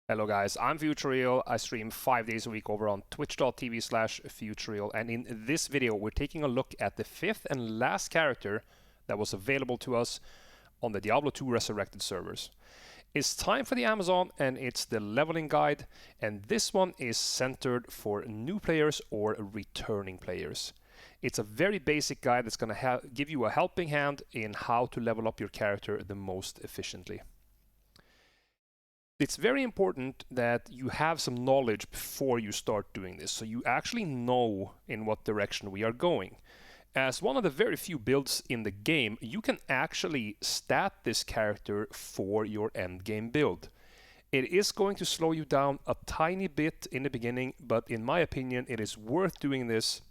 Hello guys, I'm Futureal. I stream 5 days a week over on twitch.tv/Futureal, and in this video we're taking a look at the fifth and last character that was available to us on the Diablo 2 Resurrected servers. It's time for the Amazon, and it's the leveling guide, and this one is centered for new players or returning players. It's a very basic guide that's going to give you a helping hand in how to level up your character the most efficiently. It's very important that you have some knowledge before you start doing this, so you actually know in what direction we are going. As one of the very few builds in the game, you can actually stat this character for your end game build. It is going to slow you down a tiny bit in the beginning, but in my opinion it is worth doing this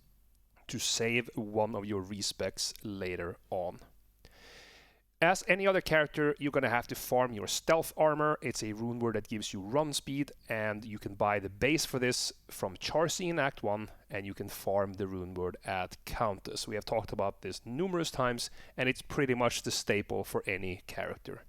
to save one of your respecs later on. As any other character, you're going to have to farm your stealth armor. It's a rune word that gives you run speed, and you can buy the base for this from Charcy in Act 1, and you can farm the rune word at Countess. We have talked about this numerous times, and it's pretty much the staple for any character.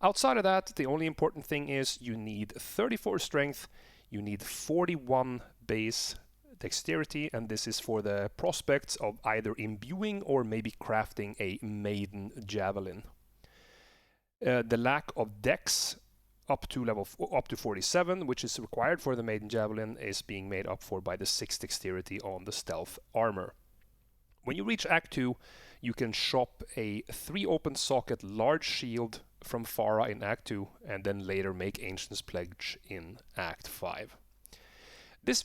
Outside of that, the only important thing is you need 34 strength, you need 41 base dexterity, and this is for the prospects of either imbuing or maybe crafting a maiden javelin. The lack of dex up to 47, which is required for the maiden javelin, is being made up for by the 6 dexterity on the stealth armor. When you reach Act 2, you can shop a 3 open socket large shield from Farah in Act 2, and then later make Ancient's Pledge in Act 5. This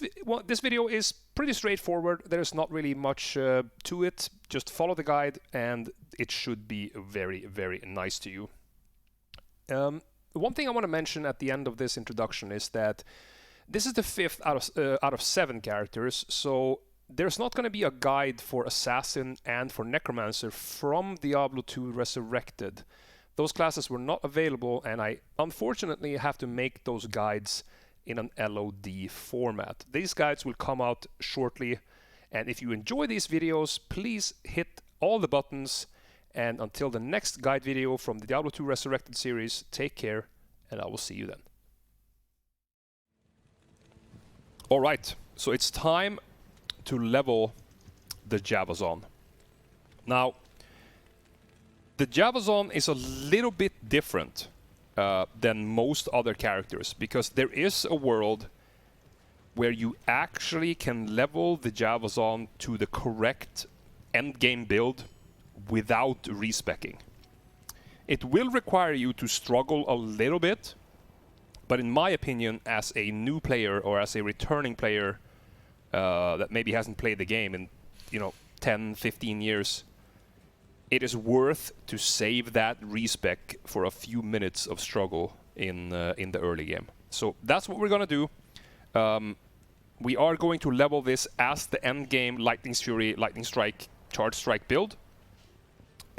video is pretty straightforward. There's not really much to it. Just follow the guide and it should be very, very nice to you. One thing I want to mention at the end of this introduction is that this is the fifth out of 7 characters, so there's not going to be a guide for Assassin and for Necromancer from Diablo 2 Resurrected. Those classes were not available, and I unfortunately have to make those guides in an LOD format. These guides will come out shortly, and if you enjoy these videos, please hit all the buttons, and until the next guide video from the Diablo 2 Resurrected series, take care, and I will see you then. Alright, so it's time to level the Javazon. Now, the Javazon is a little bit different than most other characters, because there is a world where you actually can level the Javazon to the correct endgame build without respecking. It will require you to struggle a little bit, but in my opinion, as a new player or as a returning player that maybe hasn't played the game in 10, 15 years, it is worth to save that respec for a few minutes of struggle in the early game. So that's what we're going to do. We are going to level this as the end game Lightning's Fury, Lightning Strike, Charge Strike build.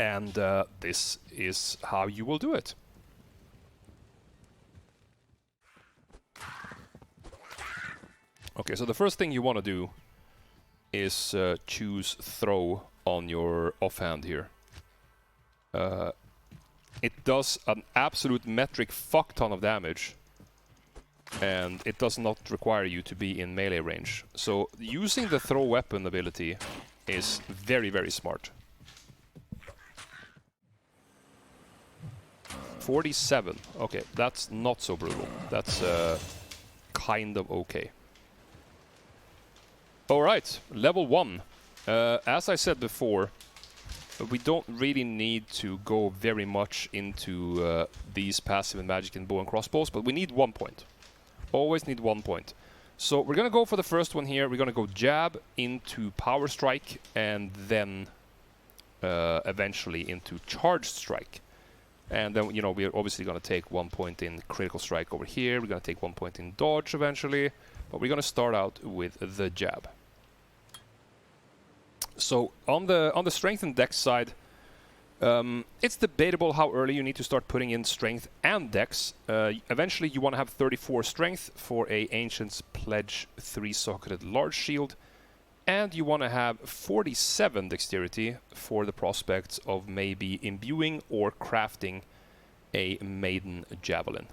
And this is how you will do it. Okay, so the first thing you want to do is choose Throw on your offhand here. It does an absolute metric fuck ton of damage, and it does not require you to be in melee range. So using the throw weapon ability is very, very smart. 47. Okay, that's not so brutal. That's kind of okay. Alright, level 1. As I said before, we don't really need to go very much into these passive and magic and bow and crossbows, but we need 1 point. Always need 1 point. So we're going to go for the first one here. We're going to go jab into power strike, and then eventually into charged strike. And then, we're obviously going to take 1 point in critical strike over here. We're going to take 1 point in dodge eventually, but we're going to start out with the jab. So on the strength and dex side, it's debatable how early you need to start putting in strength and dex. Eventually you want to have 34 strength for a Ancient's Pledge 3-socketed large shield, and you want to have 47 dexterity for the prospects of maybe imbuing or crafting a maiden javelin.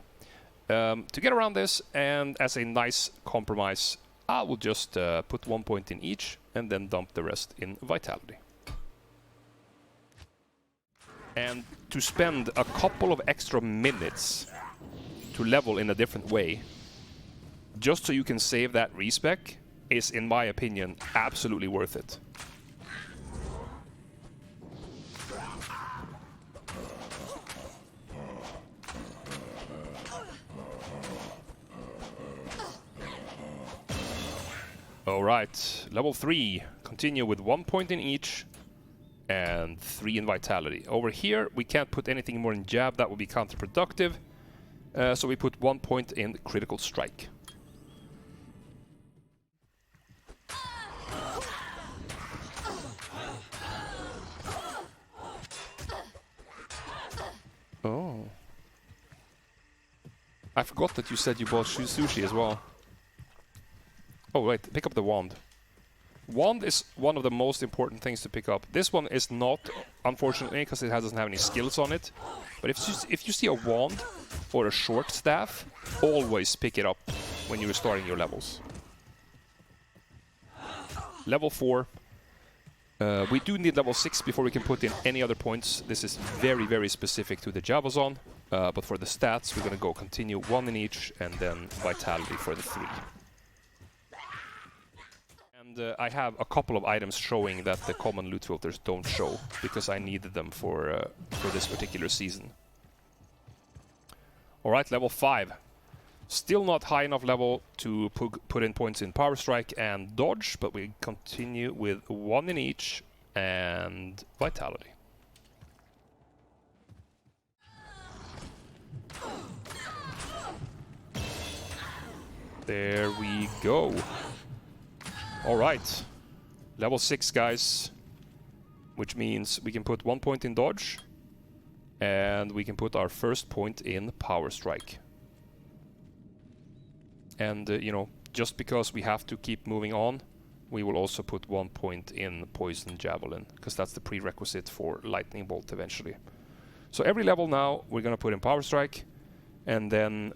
To get around this, and as a nice compromise, I will just put 1 point in each and then dump the rest in vitality. And to spend a couple of extra minutes to level in a different way, just so you can save that respec, is, in my opinion, absolutely worth it. Alright, level 3. Continue with 1 point in each and 3 in vitality. Over here, we can't put anything more in jab, that would be counterproductive. So we put 1 point in critical strike. Oh. I forgot that you said you bought sushi as well. Oh, right, pick up the wand. Wand is one of the most important things to pick up. This one is not, unfortunately, because it doesn't have any skills on it. But if you see a wand or a short staff, always pick it up when you're starting your levels. Level 4. We do need level 6 before we can put in any other points. This is very, very specific to the Javazon. But for the stats, we're going to go continue 1 in each and then vitality for the 3. And I have a couple of items showing that the common loot filters don't show, because I needed them for this particular season. Alright, level 5. Still not high enough level to put in points in Power Strike and Dodge, but we continue with 1 in each and Vitality. There we go. Alright, level 6 guys, which means we can put 1 point in Dodge, and we can put our first point in Power Strike. And, you know, just because we have to keep moving on, we will also put 1 point in Poison Javelin, because that's the prerequisite for Lightning Bolt eventually. So every level now, we're going to put in Power Strike, and then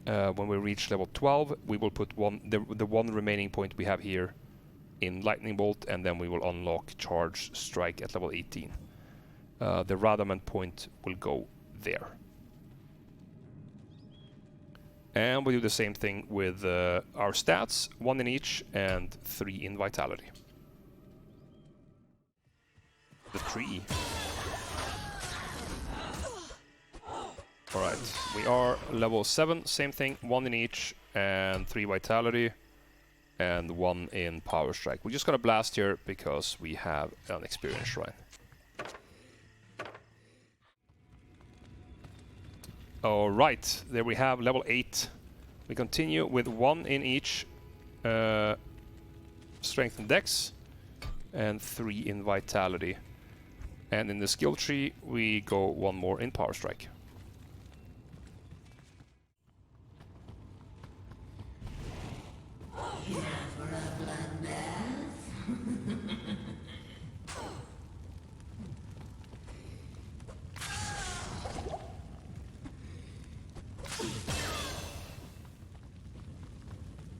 when we reach level 12, we will put the one remaining point we have here in Lightning Bolt, and then we will unlock Charge Strike at level 18. The Radamant point will go there. And we do the same thing with our stats, 1 in each and 3 in Vitality. The 3. Alright, we are level 7, same thing, 1 in each and 3 Vitality. And 1 in Power Strike. We're just gonna blast here because we have an experience shrine. Alright, there we have level 8. We continue with 1 in each Strength and Dex, and 3 in Vitality. And in the skill tree, we go 1 more in Power Strike.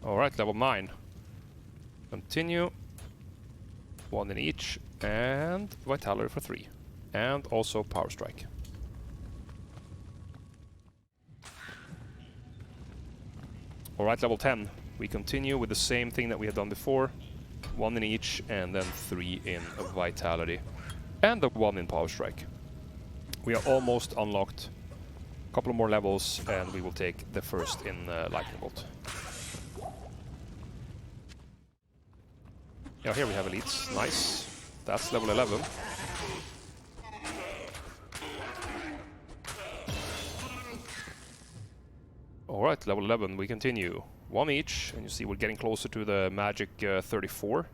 Alright, level 9. Continue. 1 in each, and Vitality for 3. And also Power Strike. Alright, level 10. We continue with the same thing that we had done before. 1 in each, and then 3 in Vitality. And the 1 in Power Strike. We are almost unlocked. A couple more levels, and we will take the first in Lightning Bolt. Yeah, here we have elites. Nice. That's level 11. Alright, level 11. We continue. 1 each, and you see we're getting closer to the magic 34.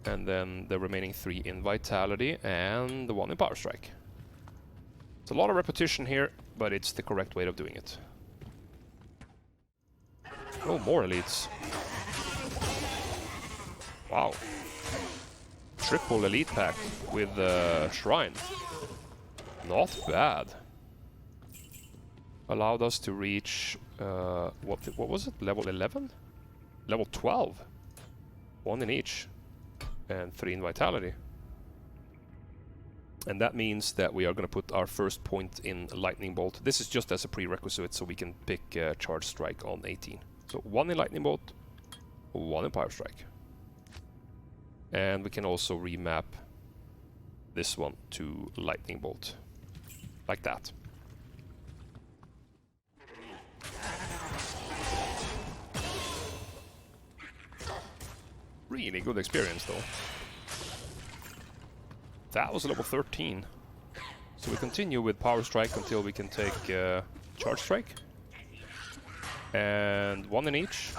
And then the remaining 3 in Vitality, and the 1 in Power Strike. It's a lot of repetition here, but it's the correct way of doing it. Oh, more elites. Wow. Triple elite pack with Shrine. Not bad. allowed us to reach what was it? Level 11? Level 12. 1 in each and 3 in vitality. And that means that we are going to put our first point in Lightning Bolt. This is just as a prerequisite so we can pick Charge Strike on 18. So 1 in Lightning Bolt, 1 in Power Strike. And we can also remap this one to Lightning Bolt. Like that. Really good experience though. That was level 13. So we continue with Power Strike until we can take Charge Strike. And 1 in each.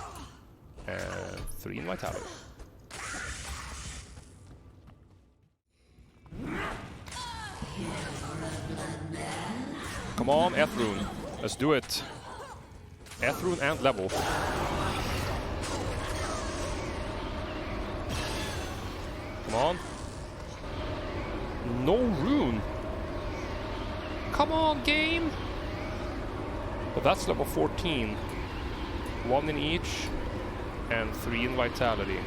And 3 in Vitality. Come on, Ethrune. Let's do it. Ethrune and level. Come on. No rune. Come on, game. Well, that's level 14. 1 in each. And 3 in vitality.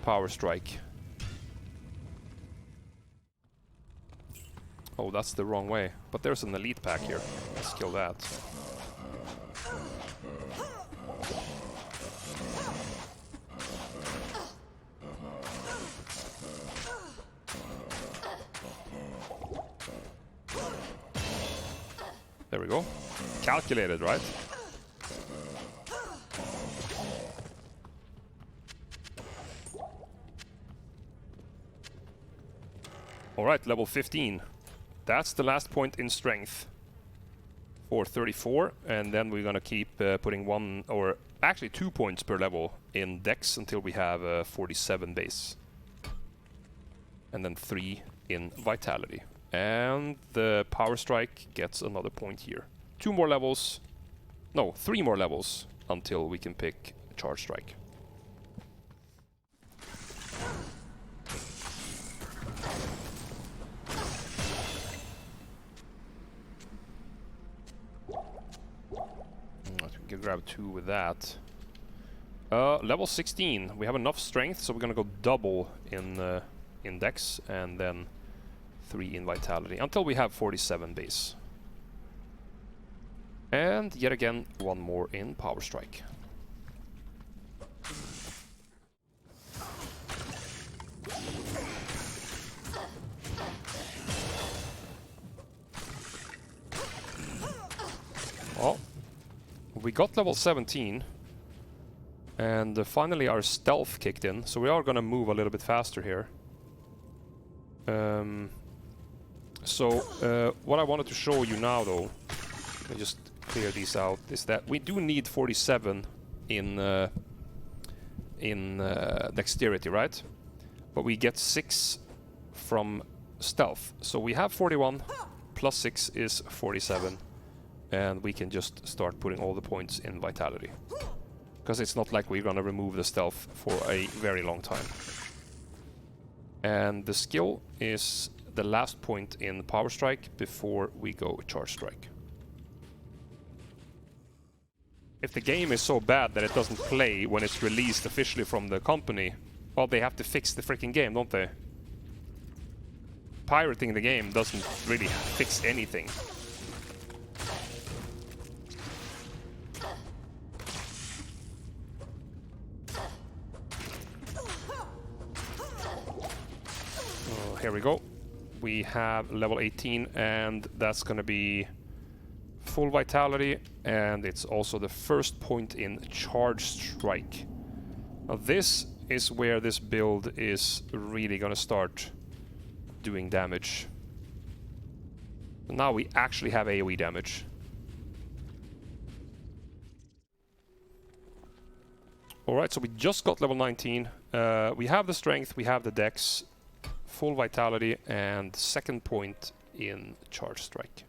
Power Strike. Oh, that's the wrong way. But there's an elite pack here. Let's kill that. There we go. Calculated, right? Alright, level 15. That's the last point in strength for 34, and then we're gonna keep putting 1 or actually 2 points per level in dex until we have 47 base. And then 3 in vitality. And the Power Strike gets another point here. 2 more levels. No, 3 more levels until we can pick Charge Strike. We can grab 2 with that. Level 16. We have enough strength, so we're gonna go double in dex and then 3 in vitality until we have 47 base. And yet again, 1 more in Power Strike. Well, we got level 17. And finally our stealth kicked in, so we are gonna move a little bit faster here. What I wanted to show you now, though, let me just clear these out, is that we do need 47 in dexterity, right? But we get 6 from stealth, so we have 41 plus 6 is 47, and we can just start putting all the points in vitality, because it's not like we're gonna remove the stealth for a very long time. And the skill is the last point in Power Strike before we go Charge Strike. If the game is so bad that it doesn't play when it's released officially from the company, well, they have to fix the freaking game, don't they? Pirating the game doesn't really fix anything. Here we go. We have level 18, and that's gonna be full vitality, and it's also the first point in Charge Strike. Now this is where this build is really gonna start doing damage. Now we actually have AoE damage. Alright, so we just got level 19. We have the strength, we have the dex, full vitality, and second point in Charge Strike.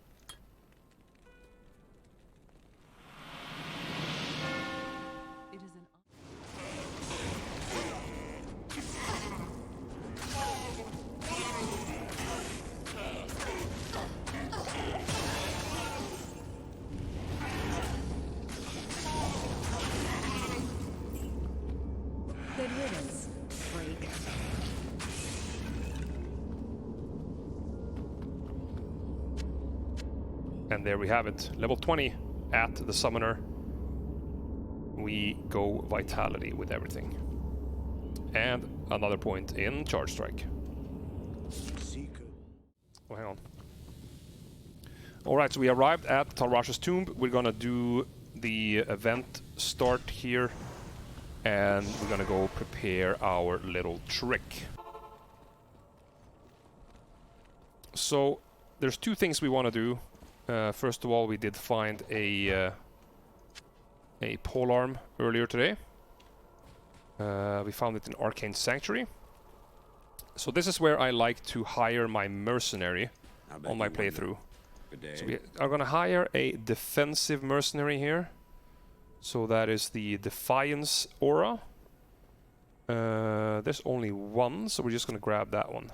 And there we have it. Level 20 at the summoner. We go vitality with everything. And another point in charge strike. Oh, hang on. Alright, so we arrived at Talrash's tomb. We're gonna do the event start here. And we're gonna go prepare our little trick. So, there's two things we want to do. First of all, we did find a polearm earlier today. We found it in Arcane Sanctuary. So this is where I like to hire my mercenary on my playthrough. So we are going to hire a defensive mercenary here. So that is the Defiance aura. There's only one, so we're just going to grab that one.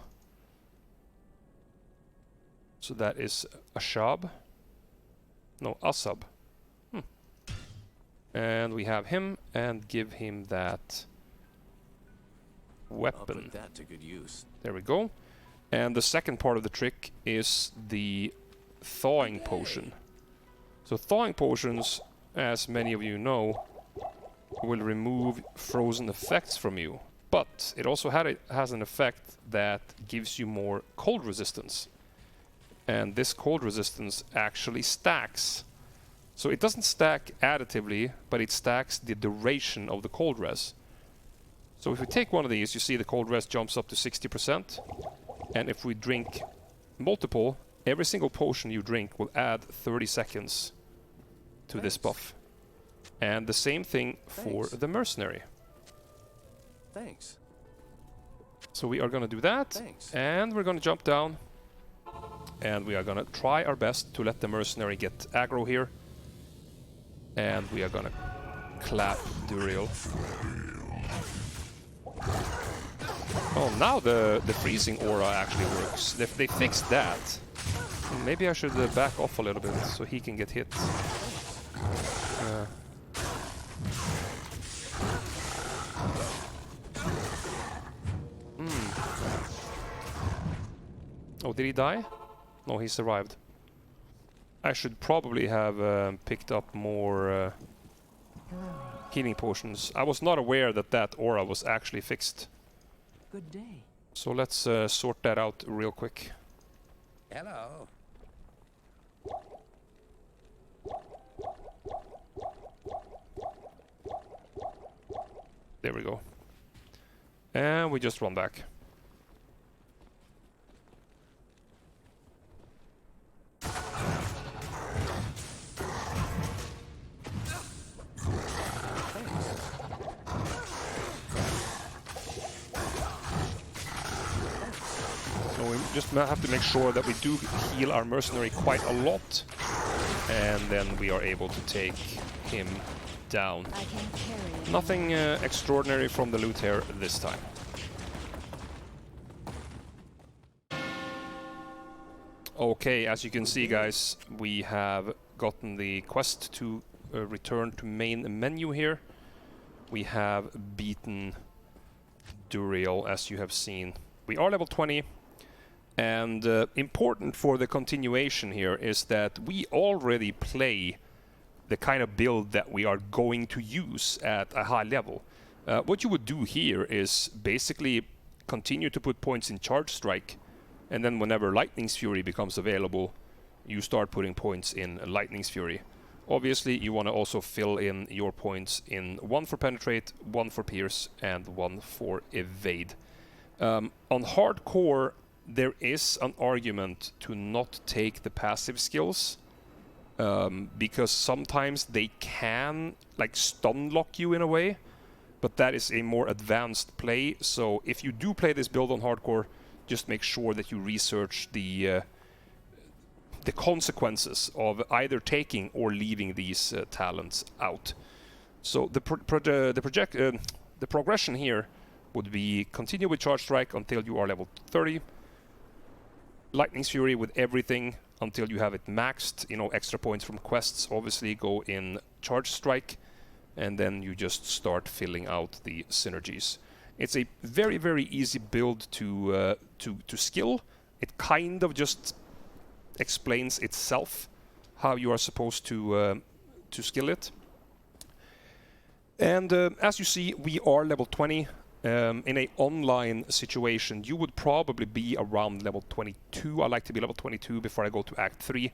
So that is Ashab. No, Asab. And we have him, and give him that weapon. I'll put that to good use. There we go. And the second part of the trick is the thawing potion. So thawing potions, as many of you know, will remove frozen effects from you. But it also has an effect that gives you more cold resistance. And this cold resistance actually stacks. So it doesn't stack additively, but it stacks the duration of the cold res. So if we take one of these, you see the cold res jumps up to 60%. And if we drink multiple, every single potion you drink will add 30 seconds to this buff. And the same thing for the mercenary. Thanks. So we are going to do that. And we're going to jump down. And we are going to try our best to let the mercenary get aggro here. And we are going to clap Duriel. Oh, now the freezing aura actually works. They fixed that. Maybe I should back off a little bit so he can get hit. Oh, did he die? No, he survived. I should probably have picked up more healing potions. I was not aware that that aura was actually fixed. Good day. So let's sort that out real quick. Hello. There we go. And we just run back. So we just have to make sure that we do heal our mercenary quite a lot. And then we are able to take him down. Nothing extraordinary from the loot here this time. Okay, as you can see, guys, we have gotten the quest to return to main menu here. We have beaten Duriel, as you have seen. We are level 20, and important for the continuation here is that we already play the kind of build that we are going to use at a high level. What you would do here is basically continue to put points in Charge Strike, and then whenever Lightning's Fury becomes available, you start putting points in Lightning's Fury. Obviously, you want to also fill in your points in 1 for Penetrate, 1 for Pierce, and 1 for Evade. On Hardcore, there is an argument to not take the passive skills, because sometimes they can like stun lock you in a way, but that is a more advanced play. So if you do play this build on Hardcore, just make sure that you research the consequences of either taking or leaving these talents out. So the progression here would be continue with Charge Strike until you are level 30, Lightning's Fury with everything until you have it maxed. You know, extra points from quests obviously go in Charge Strike, and then you just start filling out the synergies. It's a very, very easy build to skill. It kind of just explains itself how you are supposed to skill it. And as you see, we are level 20. In a online situation, you would probably be around level 22. I like to be level 22 before I go to Act 3.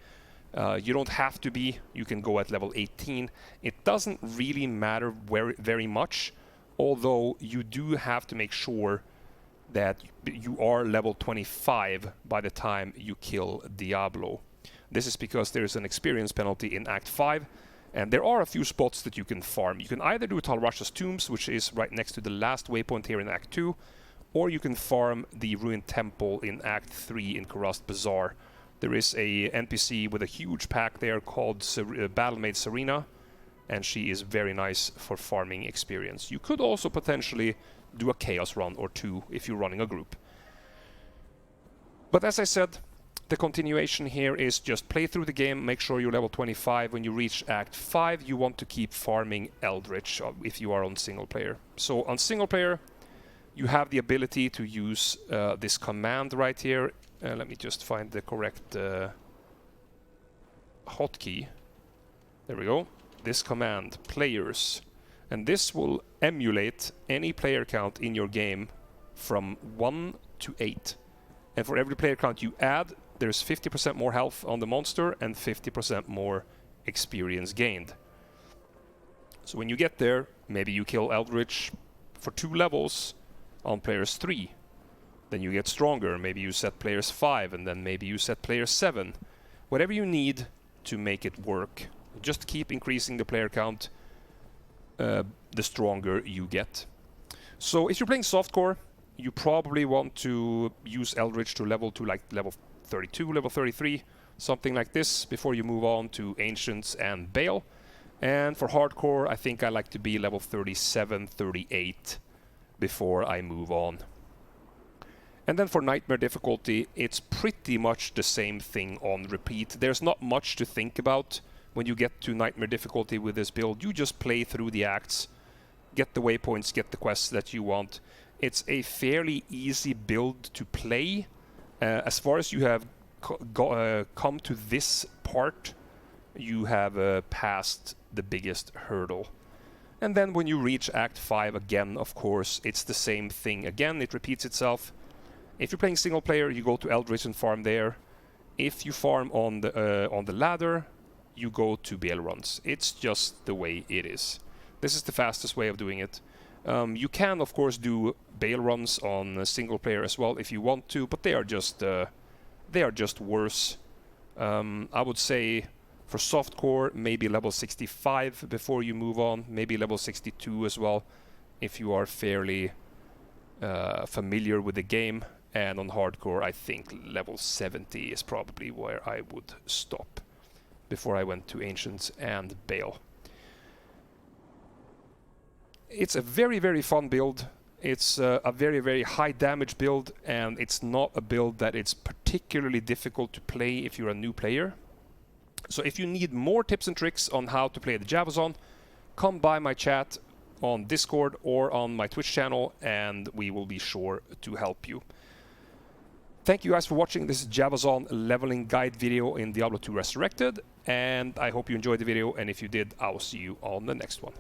You don't have to be. You can go at level 18. It doesn't really matter very much, although you do have to make sure that you are level 25 by the time you kill Diablo. This is because there is an experience penalty in Act 5, and there are a few spots that you can farm. You can either do Talrasha's Tombs, which is right next to the last waypoint here in Act 2, or you can farm the Ruined Temple in Act 3 in Kurast Bazaar. There is a NPC with a huge pack there called Battlemaid Serena, and she is very nice for farming experience. You could also potentially do a Chaos run or two if you're running a group. But as I said, the continuation here is just play through the game, make sure you're level 25. When you reach Act 5, you want to keep farming Eldritch if you are on single player. So on single player, you have the ability to use this command right here. Let me just find the correct hotkey. There we go. This command, players. And this will emulate any player count in your game from 1 to 8. And for every player count you add, there's 50% more health on the monster and 50% more experience gained. So when you get there, maybe you kill Eldritch for 2 levels on players 3. Then you get stronger. Maybe you set players 5, and then maybe you set players 7. Whatever you need to make it work. Just keep increasing the player count, the stronger you get. So if you're playing softcore, you probably want to use Eldritch to level to like level 32, level 33, something like this, before you move on to Ancients and Bale. And for hardcore, I think I like to be level 37, 38 before I move on. And then for Nightmare difficulty, it's pretty much the same thing on repeat. There's not much to think about when you get to Nightmare difficulty with this build. You just play through the acts, get the waypoints, get the quests that you want. It's a fairly easy build to play. As far as you have come to this part, you have passed the biggest hurdle. And then when you reach Act 5 again, of course, it's the same thing. Again, it repeats itself. If you're playing single player, you go to Eldritch and farm there. If you farm on the ladder, you go to Bale runs. It's just the way it is. This is the fastest way of doing it. You can, of course, do Bale runs on single player as well if you want to, but they are just worse. I would say for softcore, maybe level 65 before you move on, maybe level 62 as well, if you are fairly familiar with the game. And on hardcore, I think level 70 is probably where I would stop before I went to Ancients and Bale. It's a very, very fun build. It's a very, very high damage build, and it's not a build that it's particularly difficult to play if you're a new player. So if you need more tips and tricks on how to play the Javazon, come by my chat on Discord or on my Twitch channel, and we will be sure to help you. Thank you guys for watching this Javazon leveling guide video in Diablo 2 Resurrected, and I hope you enjoyed the video, and if you did, I will see you on the next one.